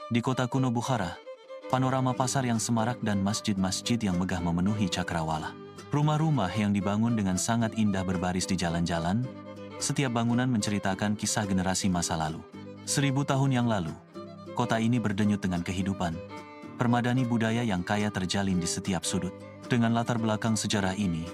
Di kota kuno Bukhara, panorama pasar yang semarak dan masjid-masjid yang megah memenuhi cakrawala. Rumah-rumah yang dibangun dengan sangat indah berbaris di jalan-jalan, setiap bangunan menceritakan kisah generasi masa lalu. 1000 tahun yang lalu, kota ini berdenyut dengan kehidupan, permadani budaya yang kaya terjalin di setiap sudut. Dengan latar belakang sejarah ini,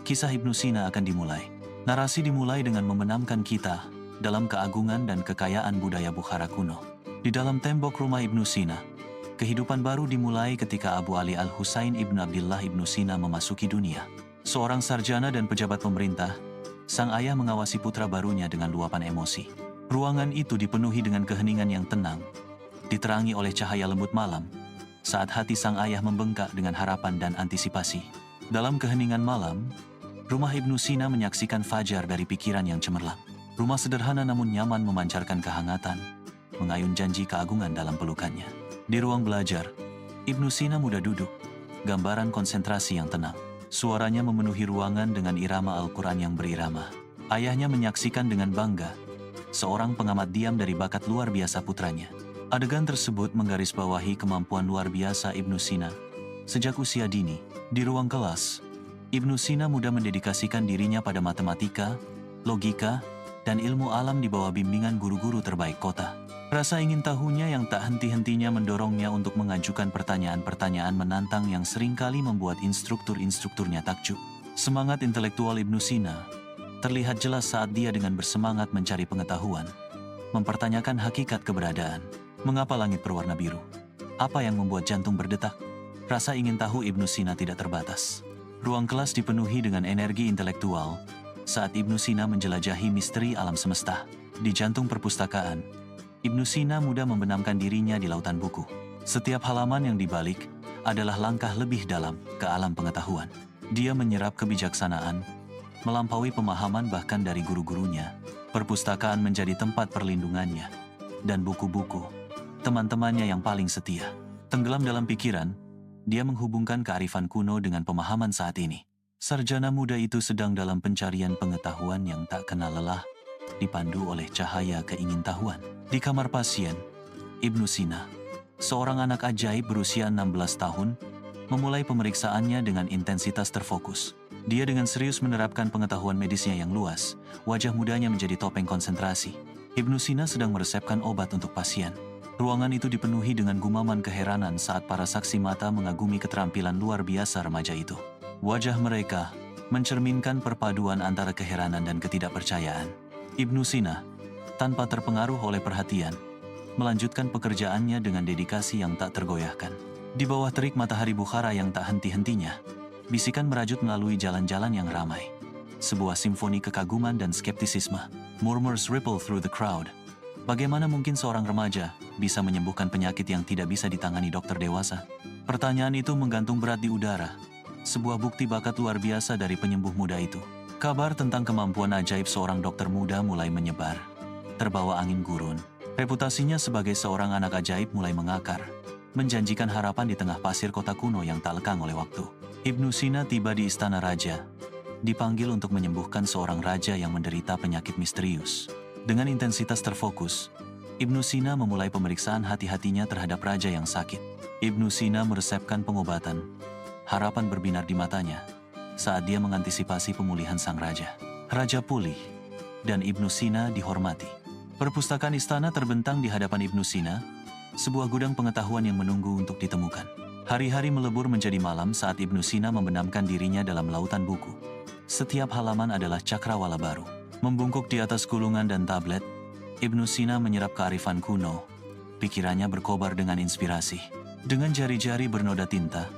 kisah Ibnu Sina akan dimulai. Narasi dimulai dengan membenamkan kita dalam keagungan dan kekayaan budaya Bukhara kuno. Di dalam tembok rumah Ibnu Sina, kehidupan baru dimulai ketika Abu Ali Al-Husain Ibn Abdillah Ibnu Sina memasuki dunia. Seorang sarjana dan pejabat pemerintah, sang ayah mengawasi putra barunya dengan luapan emosi. Ruangan itu dipenuhi dengan keheningan yang tenang, diterangi oleh cahaya lembut malam, saat hati sang ayah membengkak dengan harapan dan antisipasi. Dalam keheningan malam, rumah Ibnu Sina menyaksikan fajar dari pikiran yang cemerlang. Rumah sederhana namun nyaman memancarkan kehangatan, mengayun janji keagungan dalam pelukannya. Di ruang belajar, Ibnu Sina muda duduk, gambaran konsentrasi yang tenang. Suaranya memenuhi ruangan dengan irama Al-Quran yang berirama. Ayahnya menyaksikan dengan bangga, seorang pengamat diam dari bakat luar biasa putranya. Adegan tersebut menggarisbawahi kemampuan luar biasa Ibnu Sina. Sejak usia dini, di ruang kelas, Ibnu Sina muda mendedikasikan dirinya pada matematika, logika, dan ilmu alam di bawah bimbingan guru-guru terbaik kota. Rasa ingin tahunya yang tak henti-hentinya mendorongnya untuk mengajukan pertanyaan-pertanyaan menantang yang seringkali membuat instruktur-instrukturnya takjub. Semangat intelektual Ibnu Sina terlihat jelas saat dia dengan bersemangat mencari pengetahuan, mempertanyakan hakikat keberadaan. Mengapa langit berwarna biru? Apa yang membuat jantung berdetak? Rasa ingin tahu Ibnu Sina tidak terbatas. Ruang kelas dipenuhi dengan energi intelektual saat Ibnu Sina menjelajahi misteri alam semesta. Di jantung perpustakaan, Ibnu Sina muda membenamkan dirinya di lautan buku. Setiap halaman yang dibalik adalah langkah lebih dalam ke alam pengetahuan. Dia menyerap kebijaksanaan, melampaui pemahaman bahkan dari guru-gurunya. Perpustakaan menjadi tempat perlindungannya, dan buku-buku, teman-temannya yang paling setia. Tenggelam dalam pikiran, dia menghubungkan kearifan kuno dengan pemahaman saat ini. Sarjana muda itu sedang dalam pencarian pengetahuan yang tak kenal lelah, dipandu oleh cahaya keingintahuan. Di kamar pasien, Ibnu Sina, seorang anak ajaib berusia 16 tahun, memulai pemeriksaannya dengan intensitas terfokus. Dia dengan serius menerapkan pengetahuan medisnya yang luas, wajah mudanya menjadi topeng konsentrasi. Ibnu Sina sedang meresepkan obat untuk pasien. Ruangan itu dipenuhi dengan gumaman keheranan saat para saksi mata mengagumi keterampilan luar biasa remaja itu. Wajah mereka mencerminkan perpaduan antara keheranan dan ketidakpercayaan. Ibnu Sina, tanpa terpengaruh oleh perhatian, melanjutkan pekerjaannya dengan dedikasi yang tak tergoyahkan. Di bawah terik matahari Bukhara yang tak henti-hentinya, bisikan merajut melalui jalan-jalan yang ramai. Sebuah simfoni kekaguman dan skeptisisme. Murmurs ripple through the crowd. Bagaimana mungkin seorang remaja bisa menyembuhkan penyakit yang tidak bisa ditangani dokter dewasa? Pertanyaan itu menggantung berat di udara. Sebuah bukti bakat luar biasa dari penyembuh muda itu. Kabar tentang kemampuan ajaib seorang dokter muda mulai menyebar, terbawa angin gurun. Reputasinya sebagai seorang anak ajaib mulai mengakar, menjanjikan harapan di tengah pasir kota kuno yang tak lekang oleh waktu. Ibnu Sina tiba di istana raja, dipanggil untuk menyembuhkan seorang raja yang menderita penyakit misterius. Dengan intensitas terfokus, Ibnu Sina memulai pemeriksaan hati-hatinya terhadap raja yang sakit. Ibnu Sina meresepkan pengobatan. Harapan berbinar di matanya saat dia mengantisipasi pemulihan sang raja. Raja pulih, dan Ibnu Sina dihormati. Perpustakaan istana terbentang di hadapan Ibnu Sina, sebuah gudang pengetahuan yang menunggu untuk ditemukan. Hari-hari melebur menjadi malam saat Ibnu Sina membenamkan dirinya dalam lautan buku. Setiap halaman adalah cakrawala baru. Membungkuk di atas gulungan dan tablet, Ibnu Sina menyerap kearifan kuno. Pikirannya berkobar dengan inspirasi. Dengan jari-jari bernoda tinta,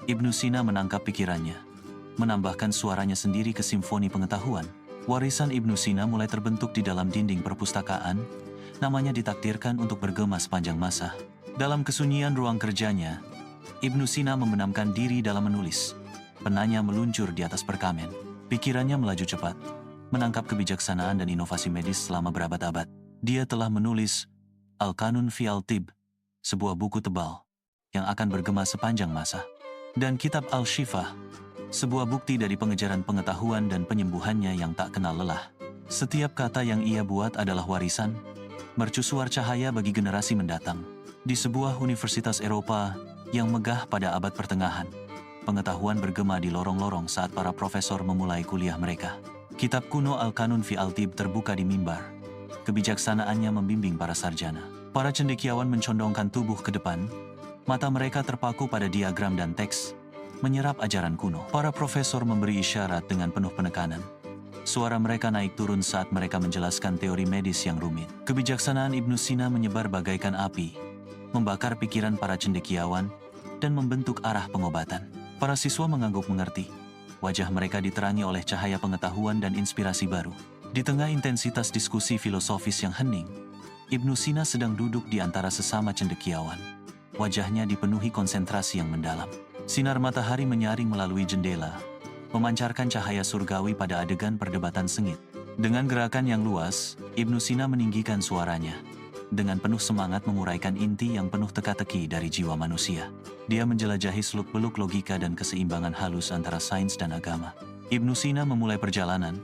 Ibnu Sina menangkap pikirannya, menambahkan suaranya sendiri ke simfoni pengetahuan. Warisan Ibnu Sina mulai terbentuk di dalam dinding perpustakaan, namanya ditakdirkan untuk bergema sepanjang masa. Dalam kesunyian ruang kerjanya, Ibnu Sina membenamkan diri dalam menulis. Penanya meluncur di atas perkamen. Pikirannya melaju cepat, menangkap kebijaksanaan dan inovasi medis selama berabad-abad. Dia telah menulis Al-Qanun fi Al-Tib, sebuah buku tebal yang akan bergema sepanjang masa. Dan kitab Al-Shifa, sebuah bukti dari pengejaran pengetahuan dan penyembuhannya yang tak kenal lelah. Setiap kata yang ia buat adalah warisan, mercusuar cahaya bagi generasi mendatang. Di sebuah universitas Eropa yang megah pada abad pertengahan, pengetahuan bergema di lorong-lorong saat para profesor memulai kuliah mereka. Kitab kuno Al-Kanun fi Al-Tib terbuka di mimbar. Kebijaksanaannya membimbing para sarjana. Para cendekiawan mencondongkan tubuh ke depan, mata mereka terpaku pada diagram dan teks, menyerap ajaran kuno. Para profesor memberi isyarat dengan penuh penekanan. Suara mereka naik turun saat mereka menjelaskan teori medis yang rumit. Kebijaksanaan Ibnu Sina menyebar bagaikan api, membakar pikiran para cendekiawan, dan membentuk arah pengobatan. Para siswa mengangguk mengerti. Wajah mereka diterangi oleh cahaya pengetahuan dan inspirasi baru. Di tengah intensitas diskusi filosofis yang hening, Ibnu Sina sedang duduk di antara sesama cendekiawan. Wajahnya dipenuhi konsentrasi yang mendalam. Sinar matahari menyaring melalui jendela, memancarkan cahaya surgawi pada adegan perdebatan sengit. Dengan gerakan yang luas, Ibnu Sina meninggikan suaranya. Dengan penuh semangat menguraikan inti yang penuh teka-teki dari jiwa manusia. Dia menjelajahi seluk-beluk logika dan keseimbangan halus antara sains dan agama. Ibnu Sina memulai perjalanan.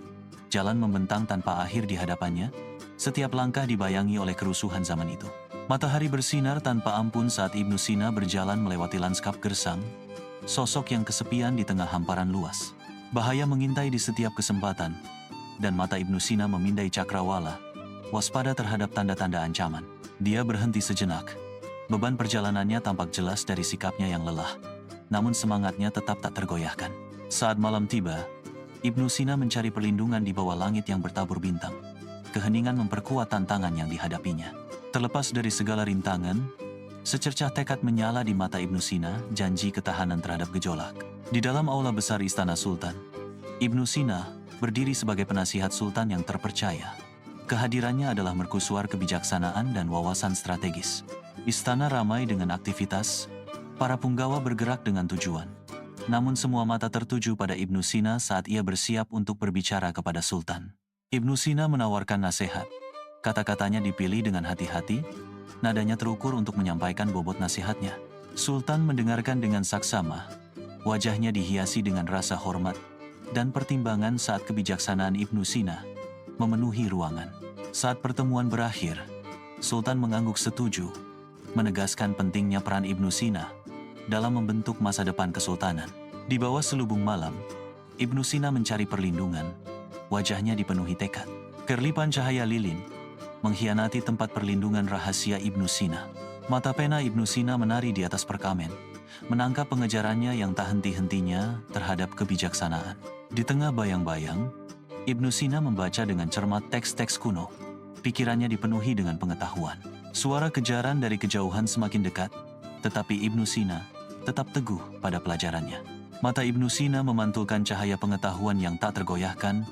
Jalan membentang tanpa akhir di hadapannya. Setiap langkah dibayangi oleh kerusuhan zaman itu. Matahari bersinar tanpa ampun saat Ibnu Sina berjalan melewati lanskap gersang. Sosok yang kesepian di tengah hamparan luas. Bahaya mengintai di setiap kesempatan. Dan mata Ibnu Sina memindai cakrawala, waspada terhadap tanda-tanda ancaman. Dia berhenti sejenak. Beban perjalanannya tampak jelas dari sikapnya yang lelah. Namun semangatnya tetap tak tergoyahkan. Saat malam tiba, Ibnu Sina mencari perlindungan di bawah langit yang bertabur bintang. Keheningan memperkuat tantangan yang dihadapinya. Terlepas dari segala rintangan, secercah tekad menyala di mata Ibnu Sina, janji ketahanan terhadap gejolak. Di dalam aula besar Istana Sultan, Ibnu Sina berdiri sebagai penasihat Sultan yang terpercaya. Kehadirannya adalah mercusuar kebijaksanaan dan wawasan strategis. Istana ramai dengan aktivitas, para punggawa bergerak dengan tujuan. Namun semua mata tertuju pada Ibnu Sina saat ia bersiap untuk berbicara kepada Sultan. Ibnu Sina menawarkan nasihat. Kata-katanya dipilih dengan hati-hati, nadanya terukur untuk menyampaikan bobot nasihatnya. Sultan mendengarkan dengan saksama, wajahnya dihiasi dengan rasa hormat dan pertimbangan saat kebijaksanaan Ibnu Sina memenuhi ruangan. Saat pertemuan berakhir, Sultan mengangguk setuju, menegaskan pentingnya peran Ibnu Sina dalam membentuk masa depan kesultanan. Di bawah selubung malam, Ibnu Sina mencari perlindungan, wajahnya dipenuhi tekad. Kerlipan cahaya lilin mengkhianati tempat perlindungan rahasia Ibnu Sina. Mata pena Ibnu Sina menari di atas perkamen, menangkap pengejarannya yang tak henti-hentinya terhadap kebijaksanaan. Di tengah bayang-bayang, Ibnu Sina membaca dengan cermat teks-teks kuno. Pikirannya dipenuhi dengan pengetahuan. Suara kejaran dari kejauhan semakin dekat, tetapi Ibnu Sina tetap teguh pada pelajarannya. Mata Ibnu Sina memantulkan cahaya pengetahuan yang tak tergoyahkan,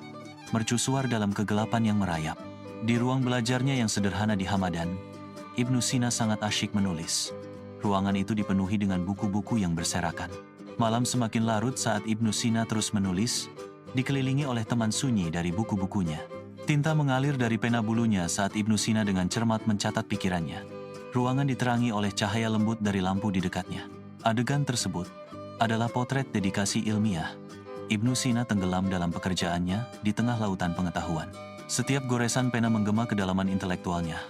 mercusuar dalam kegelapan yang merayap. Di ruang belajarnya yang sederhana di Hamadan, Ibnu Sina sangat asyik menulis. Ruangan itu dipenuhi dengan buku-buku yang berserakan. Malam semakin larut saat Ibnu Sina terus menulis, dikelilingi oleh teman sunyi dari buku-bukunya. Tinta mengalir dari pena bulunya saat Ibnu Sina dengan cermat mencatat pikirannya. Ruangan diterangi oleh cahaya lembut dari lampu di dekatnya. Adegan tersebut adalah potret dedikasi ilmiah. Ibnu Sina tenggelam dalam pekerjaannya di tengah lautan pengetahuan. Setiap goresan pena menggema kedalaman intelektualnya,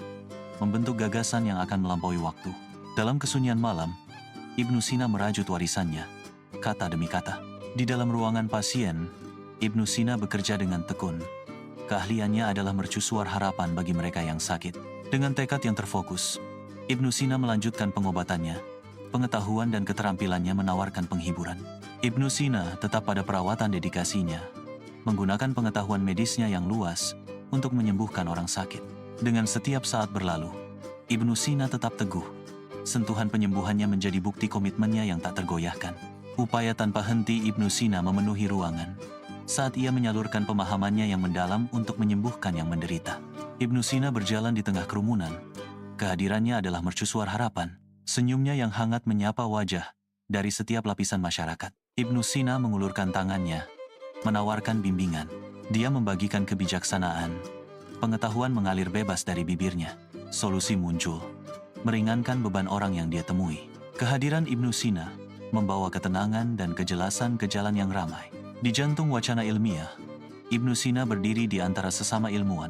membentuk gagasan yang akan melampaui waktu. Dalam kesunyian malam, Ibnu Sina merajut warisannya, kata demi kata. Di dalam ruangan pasien, Ibnu Sina bekerja dengan tekun. Keahliannya adalah mercusuar harapan bagi mereka yang sakit. Dengan tekad yang terfokus, Ibnu Sina melanjutkan pengobatannya. Pengetahuan dan keterampilannya menawarkan penghiburan. Ibnu Sina tetap pada perawatan dedikasinya, menggunakan pengetahuan medisnya yang luas untuk menyembuhkan orang sakit. Dengan setiap saat berlalu, Ibnu Sina tetap teguh. Sentuhan penyembuhannya menjadi bukti komitmennya yang tak tergoyahkan. Upaya tanpa henti Ibnu Sina memenuhi ruangan saat ia menyalurkan pemahamannya yang mendalam untuk menyembuhkan yang menderita. Ibnu Sina berjalan di tengah kerumunan. Kehadirannya adalah mercusuar harapan. Senyumnya yang hangat menyapa wajah dari setiap lapisan masyarakat. Ibnu Sina mengulurkan tangannya, menawarkan bimbingan. Dia membagikan kebijaksanaan. Pengetahuan mengalir bebas dari bibirnya. Solusi muncul, meringankan beban orang yang dia temui. Kehadiran Ibnu Sina membawa ketenangan dan kejelasan ke jalan yang ramai. Di jantung wacana ilmiah, Ibnu Sina berdiri di antara sesama ilmuwan,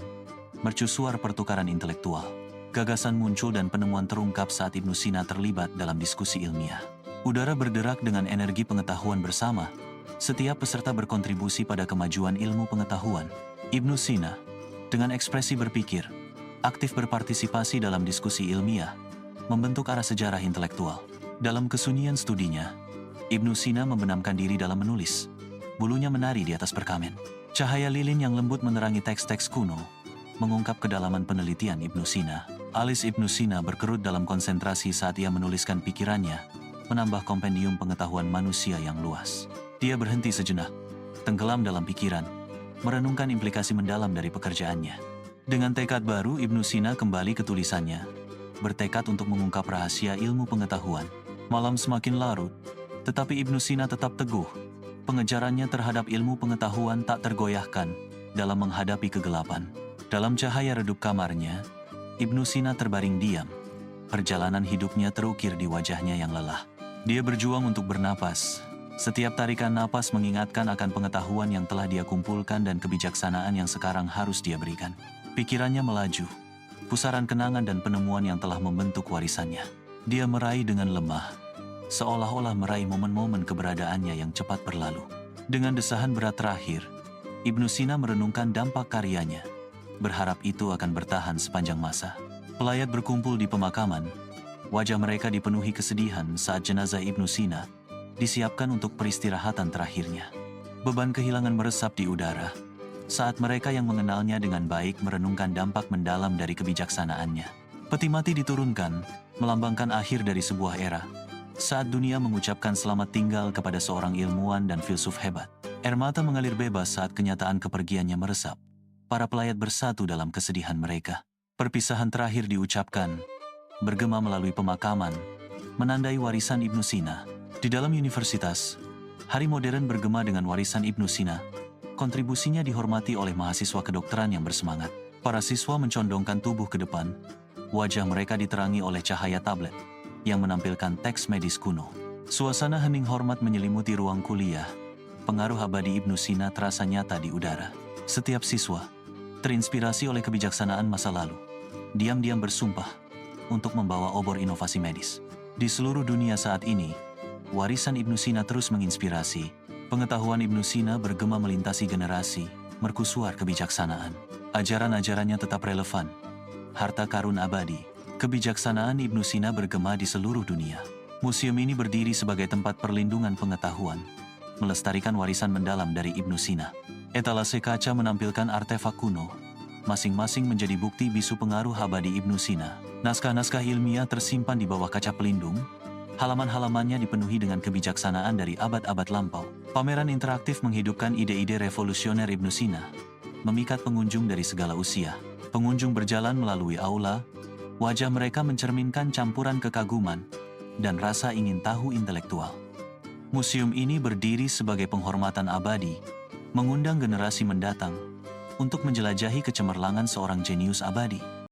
mercusuar pertukaran intelektual. Gagasan muncul dan penemuan terungkap saat Ibnu Sina terlibat dalam diskusi ilmiah. Udara berderak dengan energi pengetahuan bersama. Setiap peserta berkontribusi pada kemajuan ilmu pengetahuan. Ibnu Sina, dengan ekspresi berpikir, aktif berpartisipasi dalam diskusi ilmiah, membentuk arah sejarah intelektual. Dalam kesunyian studinya, Ibnu Sina membenamkan diri dalam menulis. Bulunya menari di atas perkamen. Cahaya lilin yang lembut menerangi teks-teks kuno, mengungkap kedalaman penelitian Ibnu Sina. Alis Ibnu Sina berkerut dalam konsentrasi saat ia menuliskan pikirannya, menambah kompendium pengetahuan manusia yang luas. Dia berhenti sejenak, tenggelam dalam pikiran, merenungkan implikasi mendalam dari pekerjaannya. Dengan tekad baru, Ibnu Sina kembali ke tulisannya, bertekad untuk mengungkap rahasia ilmu pengetahuan. Malam semakin larut, tetapi Ibnu Sina tetap teguh. Pengejarannya terhadap ilmu pengetahuan tak tergoyahkan dalam menghadapi kegelapan. Dalam cahaya redup kamarnya, Ibnu Sina terbaring diam. Perjalanan hidupnya terukir di wajahnya yang lelah. Dia berjuang untuk bernapas. Setiap tarikan napas mengingatkan akan pengetahuan yang telah dia kumpulkan dan kebijaksanaan yang sekarang harus dia berikan. Pikirannya melaju, pusaran kenangan dan penemuan yang telah membentuk warisannya. Dia meraih dengan lemah, seolah-olah meraih momen-momen keberadaannya yang cepat berlalu. Dengan desahan berat terakhir, Ibnu Sina merenungkan dampak karyanya, berharap itu akan bertahan sepanjang masa. Pelayat berkumpul di pemakaman, wajah mereka dipenuhi kesedihan saat jenazah Ibnu Sina disiapkan untuk peristirahatan terakhirnya. Beban kehilangan meresap di udara, saat mereka yang mengenalnya dengan baik merenungkan dampak mendalam dari kebijaksanaannya. Peti mati diturunkan, melambangkan akhir dari sebuah era. Saat dunia mengucapkan selamat tinggal kepada seorang ilmuwan dan filsuf hebat, air mata mengalir bebas saat kenyataan kepergiannya meresap. Para pelayat bersatu dalam kesedihan mereka. Perpisahan terakhir diucapkan, bergema melalui pemakaman, menandai warisan Ibnu Sina. Di dalam universitas, Hari Modern bergema dengan warisan Ibnu Sina. Kontribusinya dihormati oleh mahasiswa kedokteran yang bersemangat. Para siswa mencondongkan tubuh ke depan, wajah mereka diterangi oleh cahaya tablet yang menampilkan teks medis kuno. Suasana hening hormat menyelimuti ruang kuliah. Pengaruh abadi Ibnu Sina terasa nyata di udara. Setiap siswa terinspirasi oleh kebijaksanaan masa lalu, diam-diam bersumpah untuk membawa obor inovasi medis. Di seluruh dunia saat ini, warisan Ibnu Sina terus menginspirasi. Pengetahuan Ibnu Sina bergema melintasi generasi, mercusuar kebijaksanaan. Ajaran-ajarannya tetap relevan. Harta karun abadi. Kebijaksanaan Ibnu Sina bergema di seluruh dunia. Museum ini berdiri sebagai tempat perlindungan pengetahuan, melestarikan warisan mendalam dari Ibnu Sina. Etalase kaca menampilkan artefak kuno, masing-masing menjadi bukti bisu pengaruh abadi Ibnu Sina. Naskah-naskah ilmiah tersimpan di bawah kaca pelindung, halaman-halamannya dipenuhi dengan kebijaksanaan dari abad-abad lampau. Pameran interaktif menghidupkan ide-ide revolusioner Ibnu Sina, memikat pengunjung dari segala usia. Pengunjung berjalan melalui aula, wajah mereka mencerminkan campuran kekaguman dan rasa ingin tahu intelektual. Museum ini berdiri sebagai penghormatan abadi, mengundang generasi mendatang untuk menjelajahi kecemerlangan seorang jenius abadi.